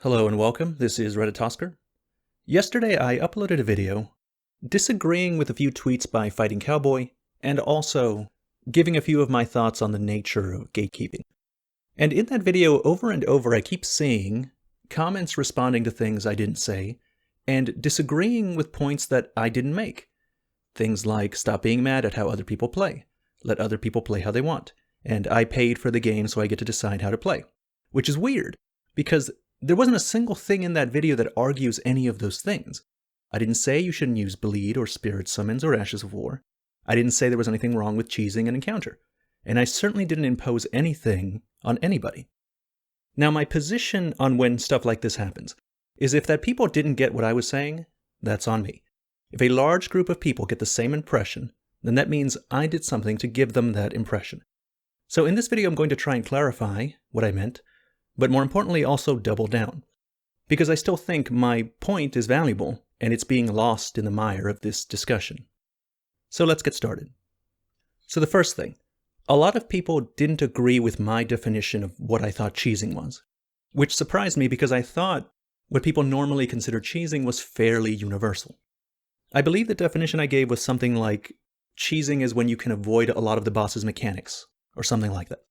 Hello and welcome, this is Reddit Tosker. Yesterday I uploaded a video disagreeing with a few tweets by Fighting Cowboy and also giving a few of my thoughts on the nature of gatekeeping. And in that video, over and over, I keep seeing comments responding to things I didn't say and disagreeing with points that I didn't make. Things like, stop being mad at how other people play, let other people play how they want, and I paid for the game so I get to decide how to play. Which is weird, because there wasn't a single thing in that video that argues any of those things. I didn't say you shouldn't use Bleed or Spirit Summons or Ashes of War. I didn't say there was anything wrong with cheesing an encounter. And I certainly didn't impose anything on anybody. Now, my position on when stuff like this happens is if that people didn't get what I was saying, that's on me. If a large group of people get the same impression, then that means I did something to give them that impression. So in this video, I'm going to try and clarify what I meant, but more importantly also double down. Because I still think my point is valuable, and it's being lost in the mire of this discussion. So let's get started. So the first thing, a lot of people didn't agree with my definition of what I thought cheesing was, which surprised me because I thought what people normally consider cheesing was fairly universal. I believe the definition I gave was something like, cheesing is when you can avoid a lot of the boss's mechanics, or something like that.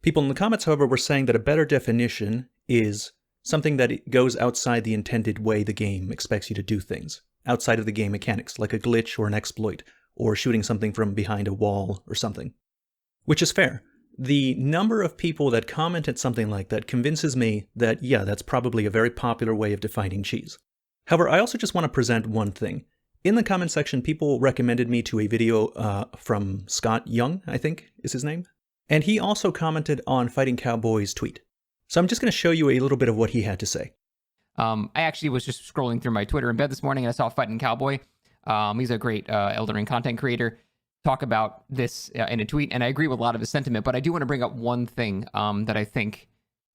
People in the comments, however, were saying that a better definition is something that goes outside the intended way the game expects you to do things, outside of the game mechanics, like a glitch or an exploit, or shooting something from behind a wall or something. Which is fair. The number of people that commented something like that convinces me that, yeah, that's probably a very popular way of defining cheese. However, I also just want to present one thing. In the comment section, people recommended me to a video from Scott Young, I think is his name. And he also commented on Fighting Cowboy's tweet. So I'm just going to show you a little bit of what he had to say. I actually was just scrolling through my Twitter in bed this morning and I saw Fighting Cowboy. He's a great Elden Ring content creator. Talk about this in a tweet, and I agree with a lot of his sentiment, but I do want to bring up one thing that I think,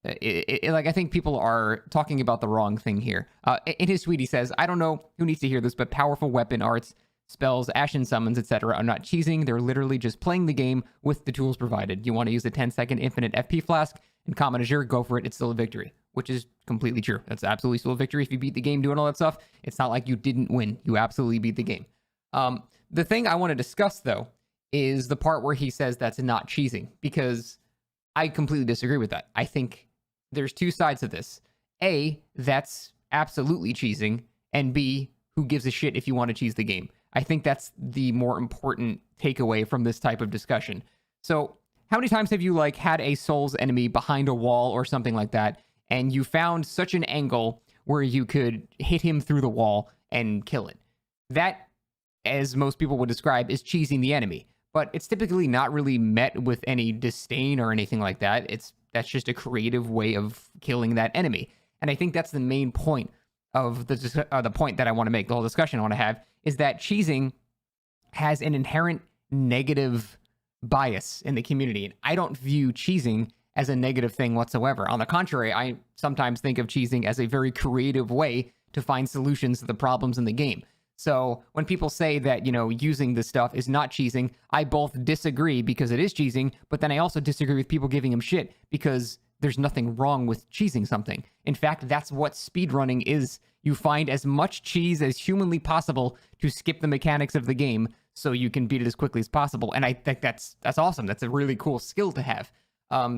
I think people are talking about the wrong thing here. In his tweet, he says, I don't know who needs to hear this, but powerful weapon arts, spells, ashen summons, etc. are not cheesing. They're literally just playing the game with the tools provided. You want to use a 10-second infinite FP flask and common azure, go for it. It's still a victory, which is completely true. That's absolutely still a victory. If you beat the game doing all that stuff, it's not like you didn't win. You absolutely beat the game. The thing I want to discuss, though, is the part where he says that's not cheesing, because I completely disagree with that. I think there's two sides of this. A, that's absolutely cheesing, and B, who gives a shit if you want to cheese the game? I think that's the more important takeaway from this type of discussion. So how many times have you had a Souls enemy behind a wall or something like that, and you found such an angle where you could hit him through the wall and kill it? That, as most people would describe, is cheesing the enemy. But it's typically not really met with any disdain or anything like that. That's just a creative way of killing that enemy. And I think that's the main point of the point that I want to make, the whole discussion I want to have, is that cheesing has an inherent negative bias in the community. And I don't view cheesing as a negative thing whatsoever. On the contrary, I sometimes think of cheesing as a very creative way to find solutions to the problems in the game. So when people say that, using this stuff is not cheesing, I both disagree because it is cheesing, but then I also disagree with people giving him shit because there's nothing wrong with cheesing something. In fact, that's what speedrunning is. You find as much cheese as humanly possible to skip the mechanics of the game so you can beat it as quickly as possible. And I think that's awesome. That's a really cool skill to have.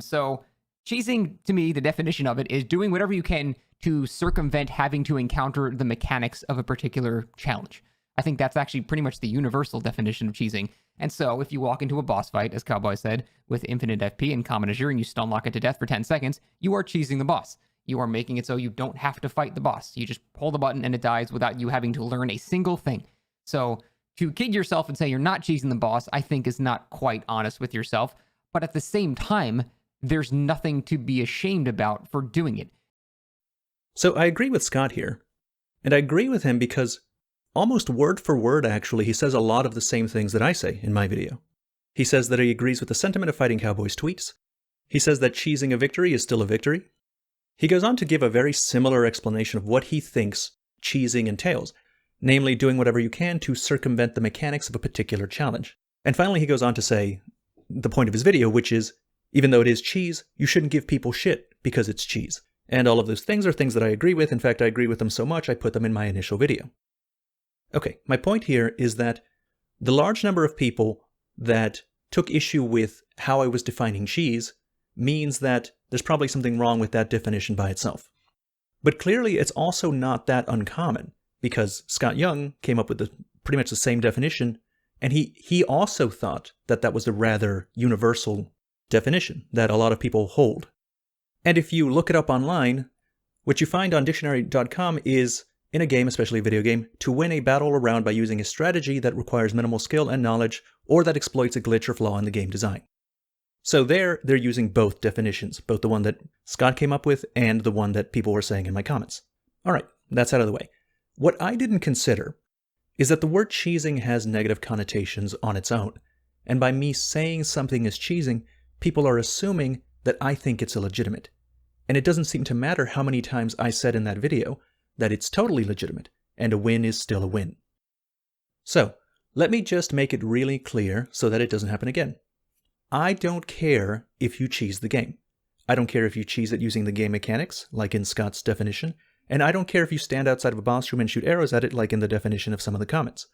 So cheesing, to me, the definition of it is doing whatever you can to circumvent having to encounter the mechanics of a particular challenge. I think that's actually pretty much the universal definition of cheesing. And so if you walk into a boss fight, as Cowboy said, with infinite FP and common azure and you stun lock it to death for 10 seconds, you are cheesing the boss. You are making it so you don't have to fight the boss. You just pull the button and it dies without you having to learn a single thing. So to kid yourself and say you're not cheesing the boss, I think is not quite honest with yourself. But at the same time, there's nothing to be ashamed about for doing it. So I agree with Scott here. And I agree with him because almost word for word, actually, he says a lot of the same things that I say in my video. He says that he agrees with the sentiment of Fighting Cowboy's tweets. He says that cheesing a victory is still a victory. He goes on to give a very similar explanation of what he thinks cheesing entails, namely doing whatever you can to circumvent the mechanics of a particular challenge. And finally, he goes on to say the point of his video, which is, even though it is cheese, you shouldn't give people shit because it's cheese. And all of those things are things that I agree with. In fact, I agree with them so much I put them in my initial video. Okay, my point here is that the large number of people that took issue with how I was defining cheese means that there's probably something wrong with that definition by itself. But clearly it's also not that uncommon, because Scott Young came up with pretty much the same definition, and he also thought that that was a rather universal definition that a lot of people hold. And if you look it up online, what you find on dictionary.com is, in a game, especially a video game, to win a battle or round by using a strategy that requires minimal skill and knowledge, or that exploits a glitch or flaw in the game design. So they're using both definitions, both the one that Scott came up with and the one that people were saying in my comments. All right, that's out of the way. What I didn't consider is that the word cheesing has negative connotations on its own. And by me saying something is cheesing, people are assuming that I think it's illegitimate. And it doesn't seem to matter how many times I said in that video that it's totally legitimate, and a win is still a win. So, let me just make it really clear so that it doesn't happen again. I don't care if you cheese the game. I don't care if you cheese it using the game mechanics, like in Scott's definition, and I don't care if you stand outside of a boss room and shoot arrows at it, like in the definition of some of the comments.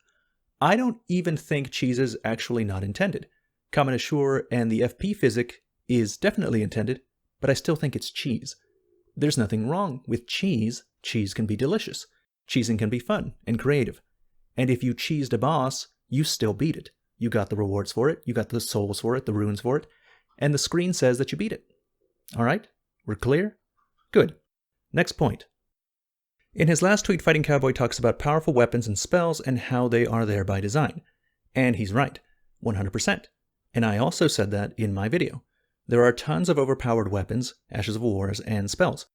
I don't even think cheese is actually not intended. Common assure and the FP physic is definitely intended, but I still think it's cheese. There's nothing wrong with cheese. Cheese can be delicious. Cheesing can be fun and creative. And if you cheesed a boss, you still beat it. You got the rewards for it, you got the souls for it, the runes for it, and the screen says that you beat it. All right? We're clear? Good. Next point. In his last tweet, Fighting Cowboy talks about powerful weapons and spells and how they are there by design. And he's right, 100%. And I also said that in my video. There are tons of overpowered weapons, Ashes of Wars, and spells.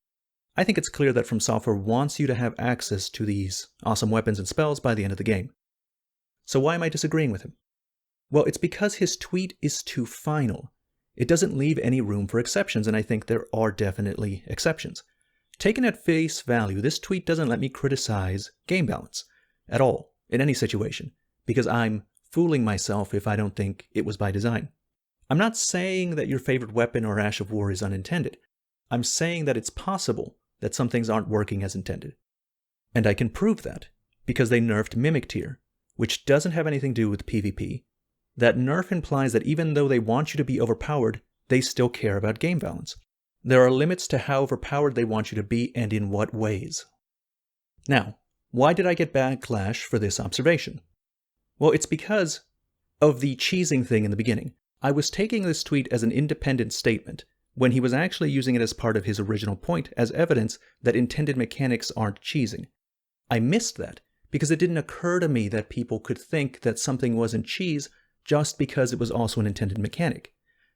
I think it's clear that From Software wants you to have access to these awesome weapons and spells by the end of the game. So why am I disagreeing with him? Well, it's because his tweet is too final. It doesn't leave any room for exceptions, and I think there are definitely exceptions. Taken at face value, this tweet doesn't let me criticize game balance at all, in any situation, because I'm fooling myself if I don't think it was by design. I'm not saying that your favorite weapon or Ash of War is unintended. I'm saying that it's possible that some things aren't working as intended. And I can prove that, because they nerfed Mimic Tier, which doesn't have anything to do with PvP. That nerf implies that even though they want you to be overpowered, they still care about game balance. There are limits to how overpowered they want you to be and in what ways. Now, why did I get backlash for this observation? Well, it's because of the cheesing thing in the beginning. I was taking this tweet as an independent statement, when he was actually using it as part of his original point as evidence that intended mechanics aren't cheesing. I missed that, because it didn't occur to me that people could think that something wasn't cheese just because it was also an intended mechanic.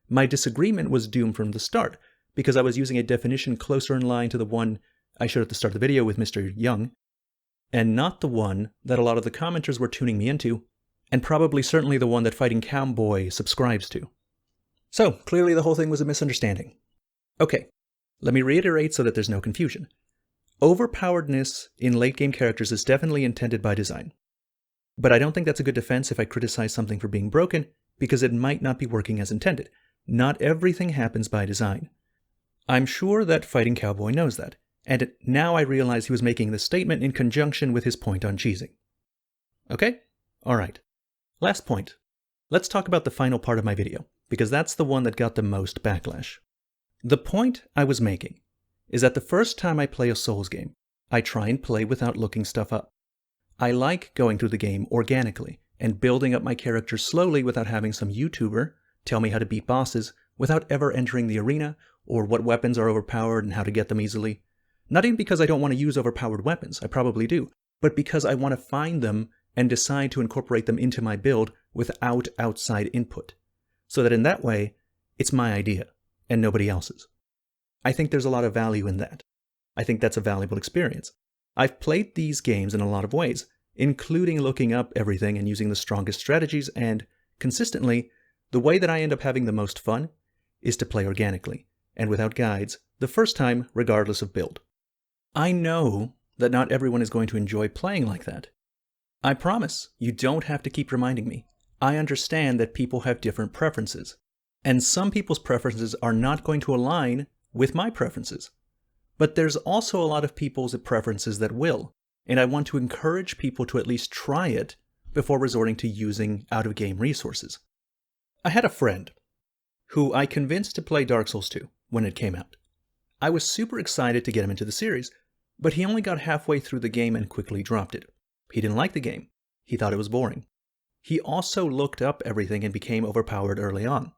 My disagreement was doomed from the start, because I was using a definition closer in line to the one I showed at the start of the video with Mr. Young, and not the one that a lot of the commenters were tuning me into, and probably certainly the one that Fighting Cowboy subscribes to. So, clearly the whole thing was a misunderstanding. Okay, let me reiterate so that there's no confusion. Overpoweredness in late-game characters is definitely intended by design. But I don't think that's a good defense if I criticize something for being broken, because it might not be working as intended. Not everything happens by design. I'm sure that Fighting Cowboy knows that, and now I realize he was making this statement in conjunction with his point on cheesing. Okay? Alright. Last point. Let's talk about the final part of my video, because that's the one that got the most backlash. The point I was making is that the first time I play a Souls game, I try and play without looking stuff up. I like going through the game organically and building up my character slowly without having some YouTuber tell me how to beat bosses without ever entering the arena or what weapons are overpowered and how to get them easily. Not even because I don't want to use overpowered weapons, I probably do, but because I want to find them and decide to incorporate them into my build without outside input, so that in that way, it's my idea and nobody else's. I think there's a lot of value in that. I think that's a valuable experience. I've played these games in a lot of ways, including looking up everything and using the strongest strategies, and consistently, the way that I end up having the most fun is to play organically, and without guides, the first time regardless of build. I know that not everyone is going to enjoy playing like that. I promise you don't have to keep reminding me. I understand that people have different preferences, and some people's preferences are not going to align with my preferences. But there's also a lot of people's preferences that will, and I want to encourage people to at least try it before resorting to using out-of-game resources. I had a friend who I convinced to play Dark Souls 2 when it came out. I was super excited to get him into the series, but he only got halfway through the game and quickly dropped it. He didn't like the game. He thought it was boring. He also looked up everything and became overpowered early on.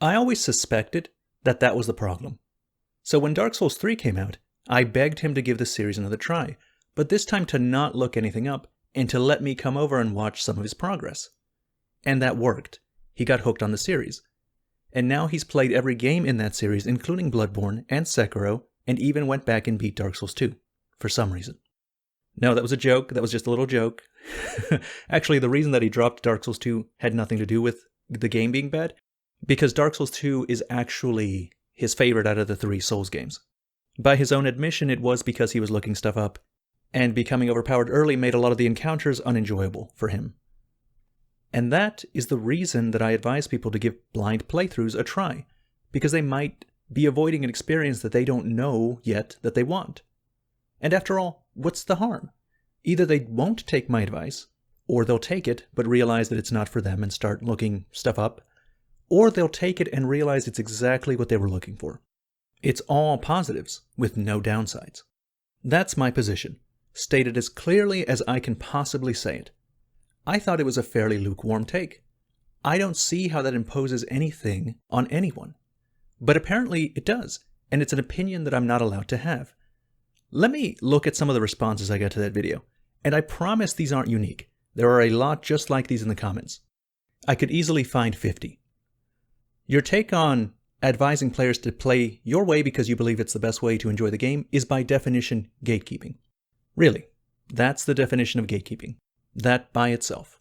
I always suspected that that was the problem. So when Dark Souls 3 came out, I begged him to give the series another try, but this time to not look anything up and to let me come over and watch some of his progress. And that worked. He got hooked on the series. And now he's played every game in that series, including Bloodborne and Sekiro, and even went back and beat Dark Souls 2, for some reason. No, that was a joke. That was just a little joke. Actually, the reason that he dropped Dark Souls 2 had nothing to do with the game being bad, because Dark Souls 2 is actually his favorite out of the 3 Souls games. By his own admission, it was because he was looking stuff up, and becoming overpowered early made a lot of the encounters unenjoyable for him. And that is the reason that I advise people to give blind playthroughs a try, because they might be avoiding an experience that they don't know yet that they want. And after all, what's the harm? Either they won't take my advice, or they'll take it but realize that it's not for them and start looking stuff up, or they'll take it and realize it's exactly what they were looking for. It's all positives with no downsides. That's my position, stated as clearly as I can possibly say it. I thought it was a fairly lukewarm take. I don't see how that imposes anything on anyone. But apparently it does, and it's an opinion that I'm not allowed to have. Let me look at some of the responses I got to that video, and I promise these aren't unique. There are a lot just like these in the comments. I could easily find 50. Your take on advising players to play your way because you believe it's the best way to enjoy the game is by definition gatekeeping. Really, that's the definition of gatekeeping. That by itself.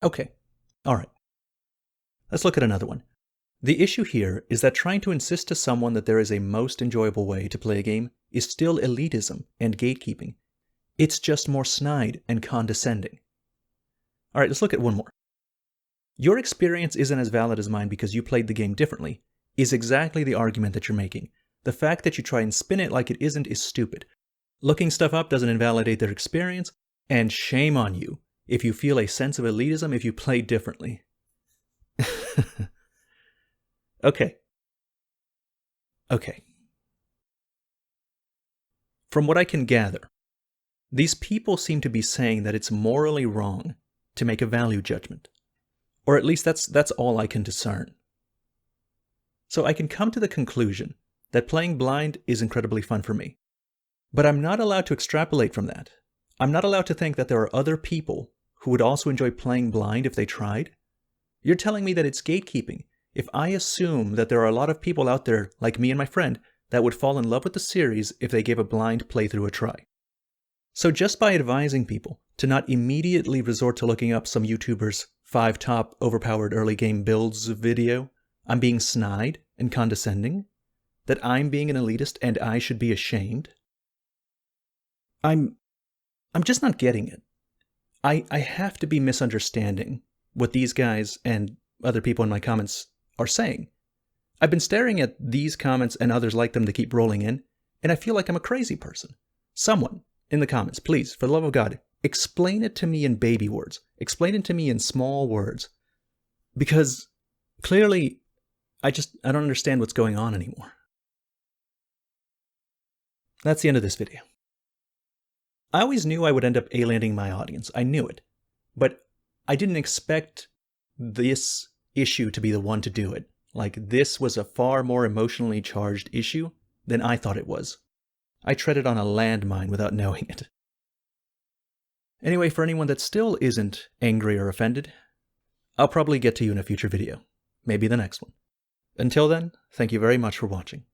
Okay, alright. Let's look at another one. The issue here is that trying to insist to someone that there is a most enjoyable way to play a game is still elitism and gatekeeping. It's just more snide and condescending. Alright, let's look at one more. Your experience isn't as valid as mine because you played the game differently, is exactly the argument that you're making. The fact that you try and spin it like it isn't is stupid. Looking stuff up doesn't invalidate their experience, and shame on you if you feel a sense of elitism if you play differently. Okay. From what I can gather, these people seem to be saying that it's morally wrong to make a value judgment. Or at least that's all I can discern. So I can come to the conclusion that playing blind is incredibly fun for me. But I'm not allowed to extrapolate from that. I'm not allowed to think that there are other people who would also enjoy playing blind if they tried. You're telling me that it's gatekeeping if I assume that there are a lot of people out there, like me and my friend, that would fall in love with the series if they gave a blind playthrough a try. So just by advising people to not immediately resort to looking up some YouTuber's 5 top overpowered early game builds video, I'm being snide and condescending? That I'm being an elitist and I should be ashamed? I'm just not getting it. I have to be misunderstanding what these guys and other people in my comments are saying. I've been staring at these comments and others like them to keep rolling in, and I feel like I'm a crazy person. Someone in the comments, please, for the love of God, explain it to me in baby words. Explain it to me in small words. Because clearly, I don't understand what's going on anymore. That's the end of this video. I always knew I would end up alienating my audience. I knew it. But I didn't expect this issue to be the one to do it. Like, this was a far more emotionally charged issue than I thought it was. I treaded on a landmine without knowing it. Anyway, for anyone that still isn't angry or offended, I'll probably get to you in a future video. Maybe the next one. Until then, thank you very much for watching.